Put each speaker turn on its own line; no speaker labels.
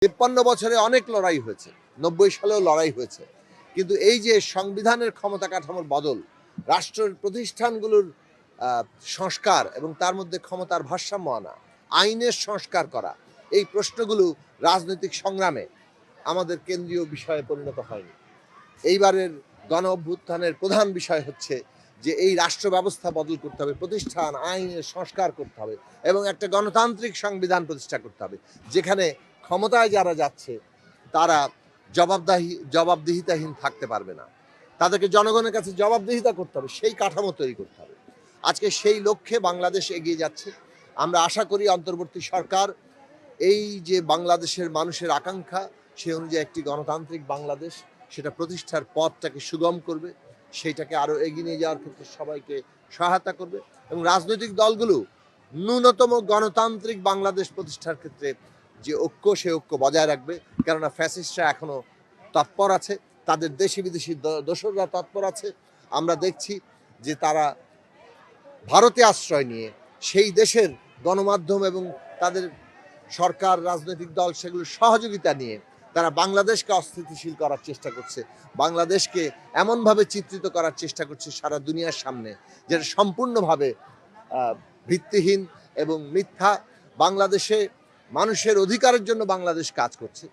53 বছরে অনেক লড়াই হয়েছে, 90 সালেও লড়াই হয়েছে, কিন্তু এই যে সংবিধানের ক্ষমতা কাঠামোর বদল, রাষ্ট্রের প্রতিষ্ঠানগুলোর সংস্কার এবং তার মধ্যে ক্ষমতার ভারসাম্য আনা, আইনের সংস্কার করা, এই প্রশ্নগুলো রাজনৈতিক সংগ্রামে আমাদের কেন্দ্রীয় বিষয়ে পরিণত হয়নি। এইবারের গণ অভ্যুত্থানের প্রধান বিষয় হচ্ছে যে এই রাষ্ট্র ব্যবস্থা বদল করতে হবে, প্রতিষ্ঠান আইনের সংস্কার করতে হবে এবং একটা গণতান্ত্রিক সংবিধান প্রতিষ্ঠা করতে হবে, যেখানে ক্ষমতায় যারা যাচ্ছে তারা জবাবদিহিতাহীন থাকতে পারবে না, তাদেরকে জনগণের কাছে জবাবদিহিতা করতে হবে, সেই কাঠামো তৈরি করতে হবে। আজকে সেই লক্ষ্যে বাংলাদেশ এগিয়ে যাচ্ছে। আমরা আশা করি অন্তর্বর্তী সরকার এই যে বাংলাদেশের মানুষের আকাঙ্ক্ষা, সেই অনুযায়ী একটি গণতান্ত্রিক বাংলাদেশ সেটা প্রতিষ্ঠার পথটাকে সুগম করবে, সেইটাকে আরও এগিয়ে নিয়ে যাওয়ার ক্ষেত্রে সবাইকে সহায়তা করবে এবং রাজনৈতিক দলগুলো ন্যূনতম গণতান্ত্রিক বাংলাদেশ প্রতিষ্ঠার ক্ষেত্রে যে ঐক্য, সে ঐক্য বজায় রাখবে। কেননা ফ্যাসিস্টরা এখনও তৎপর আছে, তাদের দেশি বিদেশি দোসররা তৎপর আছে। আমরা দেখছি যে তারা ভারতে আশ্রয় নিয়ে সেই দেশের গণমাধ্যম এবং তাদের সরকার, রাজনৈতিক দল, সেগুলোর সহযোগিতা নিয়ে তারা বাংলাদেশকে অস্থিতিশীল করার চেষ্টা করছে, বাংলাদেশকে এমনভাবে চিত্রিত করার চেষ্টা করছে সারা দুনিয়ার সামনে যেটা সম্পূর্ণভাবে ভিত্তিহীন এবং মিথ্যা। বাংলাদেশে মানুষের অধিকারের জন্য বাংলাদেশ কাজ করছে।